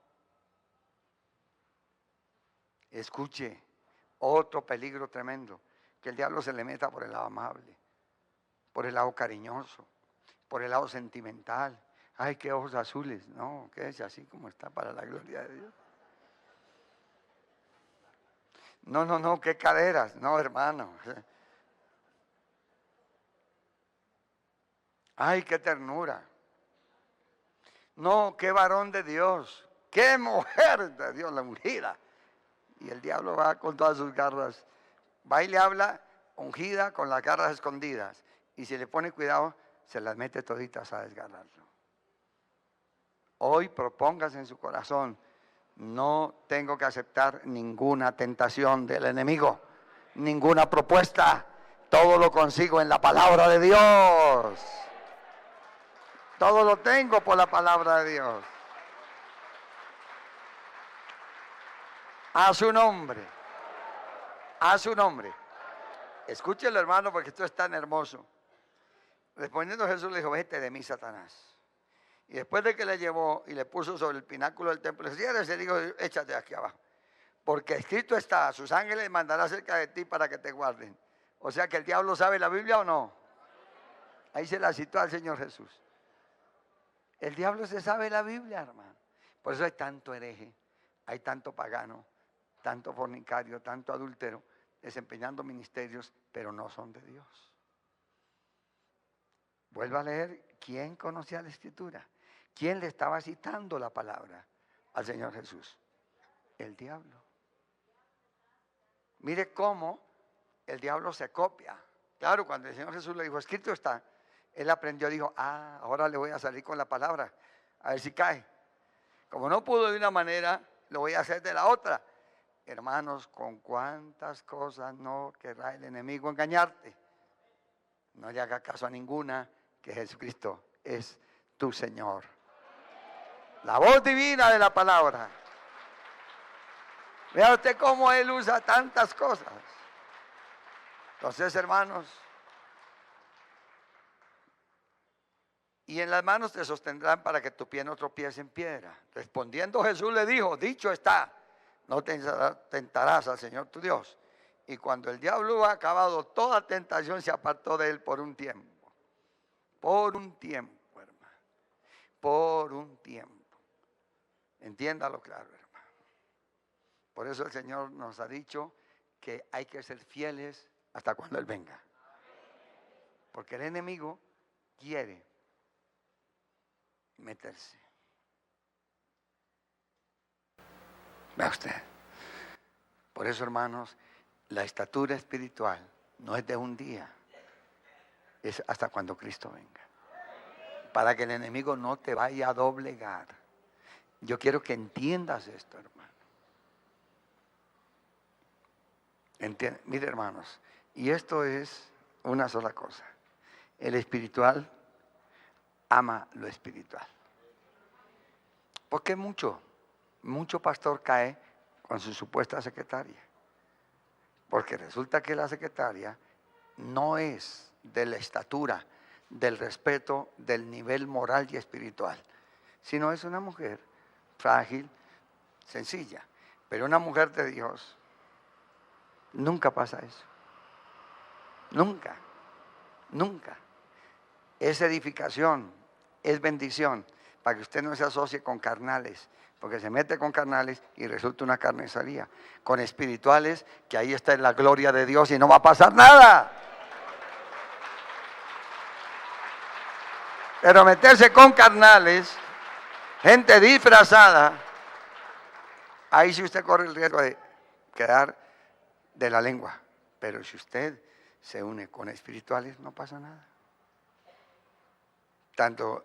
Escuche, otro peligro tremendo, que el diablo se le meta por el lado amable, por el lado cariñoso, por el lado sentimental. Ay, qué ojos azules. No, quédese así como está para la gloria de Dios. No, qué caderas. No, hermano. Ay, qué ternura. No, qué varón de Dios. Qué mujer de Dios, la ungida. Y el diablo va con todas sus garras. Va y le habla ungida con las garras escondidas. Y si le pone cuidado, se las mete toditas a desgarrarlo. Hoy propóngase en su corazón, no tengo que aceptar ninguna tentación del enemigo, ninguna propuesta. Todo lo consigo en la palabra de Dios. Todo lo tengo por la palabra de Dios. A su nombre. A su nombre. Escúchelo, hermano, porque esto es tan hermoso. Respondiendo Jesús le dijo, vete de mí, Satanás. Y después de que le llevó y le puso sobre el pináculo del templo, si eres el hijo, échate aquí abajo. Porque escrito está, sus ángeles mandará cerca de ti para que te guarden. O sea que el diablo sabe la Biblia o no. Ahí se la citó al Señor Jesús. El diablo se sabe la Biblia, hermano. Por eso hay tanto hereje, hay tanto pagano, tanto fornicario, tanto adúltero. desempeñando ministerios, pero no son de Dios. Vuelva a leer, ¿quién conocía la Escritura? ¿Quién le estaba citando la palabra al Señor Jesús? El diablo. Mire cómo el diablo se copia. Claro, cuando el Señor Jesús le dijo, escrito está, él aprendió, dijo, ahora le voy a salir con la palabra, a ver si cae. Como no pudo de una manera, lo voy a hacer de la otra. Hermanos, con cuántas cosas no querrá el enemigo engañarte. No le haga caso a ninguna, que Jesucristo es tu Señor. La voz divina de la palabra. Vea usted cómo Él usa tantas cosas. Entonces, hermanos, y en las manos te sostendrán para que tu pie no tropiece en piedra. Respondiendo Jesús le dijo, dicho está, no tentarás al Señor tu Dios. Y cuando el diablo hubo acabado toda tentación, se apartó de él por un tiempo. Por un tiempo, hermano. Por un tiempo. Entiéndalo claro, hermano. Por eso el Señor nos ha dicho que hay que ser fieles hasta cuando Él venga. Porque el enemigo quiere meterse. Vea usted. Por eso, hermanos, la estatura espiritual no es de un día, es hasta cuando Cristo venga. Para que el enemigo no te vaya a doblegar. Yo quiero que entiendas esto, hermano. Mire, hermanos, y esto es una sola cosa. El espiritual ama lo espiritual. Porque mucho pastor cae con su supuesta secretaria. Porque resulta que la secretaria no es de la estatura, del respeto, del nivel moral y espiritual, sino es una mujer frágil, sencilla. Pero una mujer de Dios, nunca pasa eso. Nunca, nunca. Es edificación, es bendición, para que usted no se asocie con carnales, porque se mete con carnales y resulta una carnicería. Con espirituales, que ahí está en la gloria de Dios y no va a pasar nada. Pero meterse con carnales, gente disfrazada, ahí sí usted corre el riesgo de quedar de la lengua. Pero si usted se une con espirituales, no pasa nada. Tanto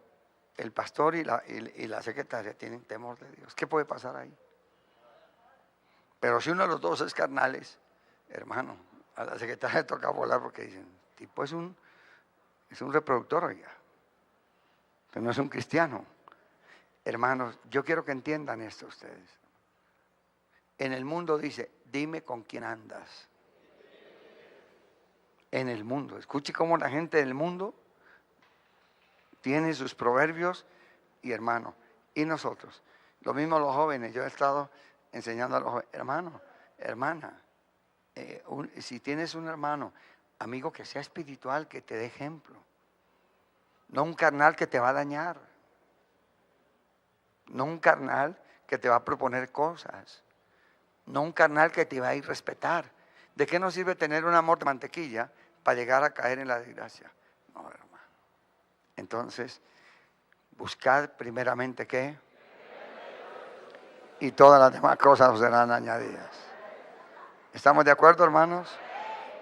el pastor y la secretaria tienen temor de Dios. ¿Qué puede pasar ahí? Pero si uno de los dos es carnales, hermano, a la secretaria le toca volar porque dicen, tipo es un reproductor, oiga. Pero no es un cristiano. Hermanos, yo quiero que entiendan esto ustedes. En el mundo dice, dime con quién andas. En el mundo. Escuche cómo la gente del mundo tiene sus proverbios y hermano. Y nosotros, lo mismo los jóvenes. Yo he estado enseñando a los jóvenes, hermano, hermana, si tienes un hermano, amigo que sea espiritual, que te dé ejemplo. No un carnal que te va a dañar. No un carnal que te va a proponer cosas. No un carnal que te va a ir a respetar. ¿De qué nos sirve tener un amor de mantequilla para llegar a caer en la desgracia? No, hermano. Entonces, buscad primeramente ¿qué? Y todas las demás cosas os serán añadidas. ¿Estamos de acuerdo, hermanos?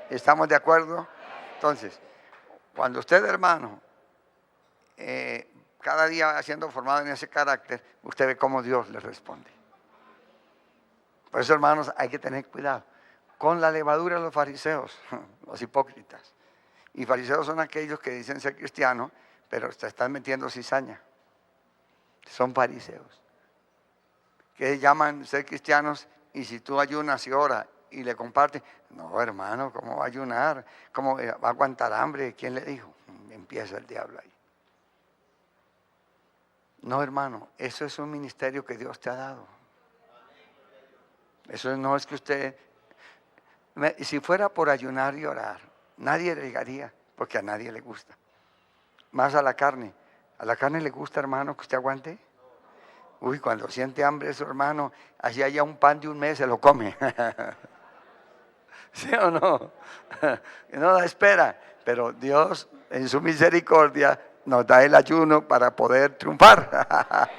¿Estamos de acuerdo? Entonces, cuando usted, hermano, cada día va siendo formado en ese carácter, usted ve cómo Dios le responde. Por eso, hermanos, hay que tener cuidado con la levadura de los fariseos, los hipócritas. Y fariseos son aquellos que dicen ser cristianos, pero te están metiendo cizaña. Son fariseos. Que llaman ser cristianos y si tú ayunas y oras y le compartes, no, hermano, ¿cómo va a ayunar? ¿Cómo va a aguantar hambre? ¿Quién le dijo? Empieza el diablo ahí. No, hermano, eso es un ministerio que Dios te ha dado. Eso no es que usted, si fuera por ayunar y orar, nadie le llegaría, porque a nadie le gusta. Más a la carne. ¿A la carne le gusta, hermano, que usted aguante? Uy, cuando siente hambre su hermano, así haya un pan de un mes, se lo come. ¿Sí o no? No da espera, pero Dios en su misericordia nos da el ayuno para poder triunfar.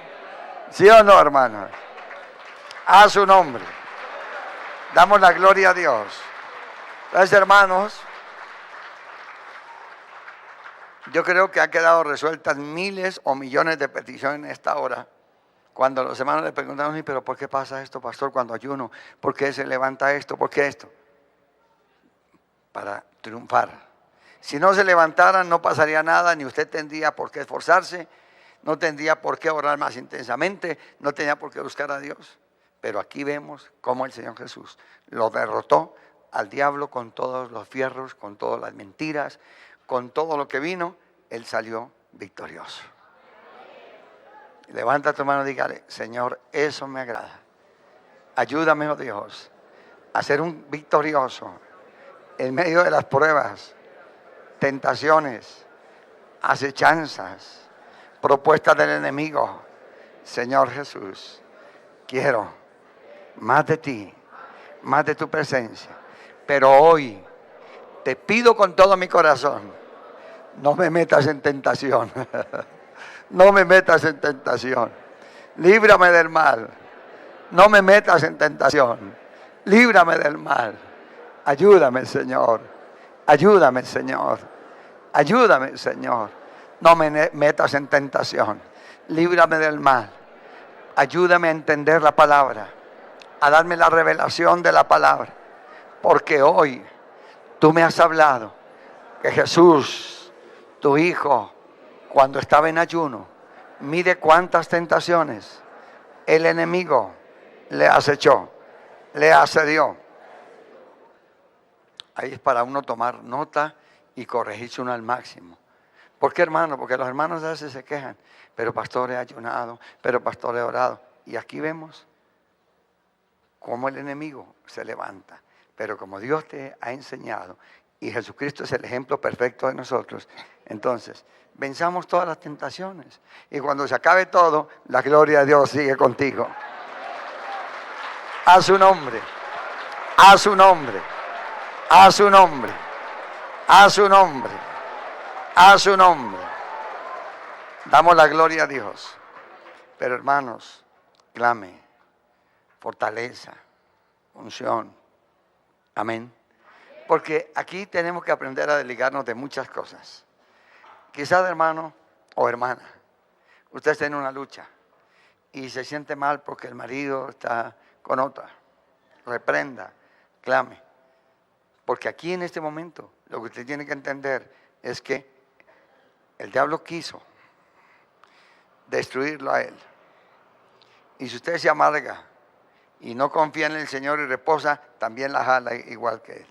¿Sí o no, hermanos? A su nombre. Damos la gloria a Dios. Entonces, hermanos, yo creo que han quedado resueltas miles o millones de peticiones en esta hora. Cuando los hermanos le preguntaron, pero ¿por qué pasa esto, pastor, cuando ayuno? ¿Por qué se levanta esto? ¿Por qué esto? Para triunfar. Si no se levantaran, no pasaría nada, ni usted tendría por qué esforzarse, no tendría por qué orar más intensamente, no tenía por qué buscar a Dios. Pero aquí vemos cómo el Señor Jesús lo derrotó al diablo con todos los fierros, con todas las mentiras, con todo lo que vino, Él salió victorioso. Levanta tu mano y dígale, Señor, eso me agrada. Ayúdame, oh Dios, a ser un victorioso en medio de las pruebas, tentaciones, acechanzas, propuestas del enemigo. Señor Jesús, quiero más de ti, más de tu presencia. Pero hoy te pido con todo mi corazón, no me metas en tentación. No me metas en tentación. Líbrame del mal. No me metas en tentación. Líbrame del mal. Ayúdame, Señor. Ayúdame, Señor. Ayúdame, Señor. No me metas en tentación. Líbrame del mal. Ayúdame a entender la palabra. A darme la revelación de la palabra. Porque hoy tú me has hablado que Jesús, tu Hijo, cuando estaba en ayuno, mire cuántas tentaciones el enemigo le acechó, le asedió. Ahí es para uno tomar nota y corregirse uno al máximo. ¿Por qué, hermano? Porque los hermanos a veces se quejan, pero pastor he ayunado, pero pastor he orado. Y aquí vemos cómo el enemigo se levanta. Pero como Dios te ha enseñado y Jesucristo es el ejemplo perfecto de nosotros, entonces venzamos todas las tentaciones. Y cuando se acabe todo, la gloria de Dios sigue contigo. A su nombre, a su nombre, a su nombre, a su nombre, a su nombre. Damos la gloria a Dios. Pero hermanos, clame, fortaleza, unción. Amén. Porque aquí tenemos que aprender a desligarnos de muchas cosas. Quizás, hermano o hermana, usted está en una lucha y se siente mal porque el marido está con otra. Reprenda, clame. Porque aquí en este momento lo que usted tiene que entender es que el diablo quiso destruirlo a él. Y si usted se amarga y no confía en el Señor y reposa, también la jala igual que él.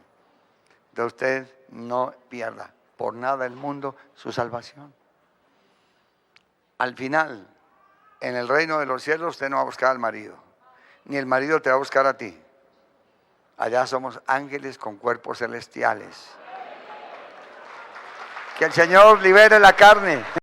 Entonces usted no pierda por nada del mundo su salvación. Al final, en el reino de los cielos usted no va a buscar al marido, ni el marido te va a buscar a ti. Allá somos ángeles con cuerpos celestiales. Que el Señor libere la carne.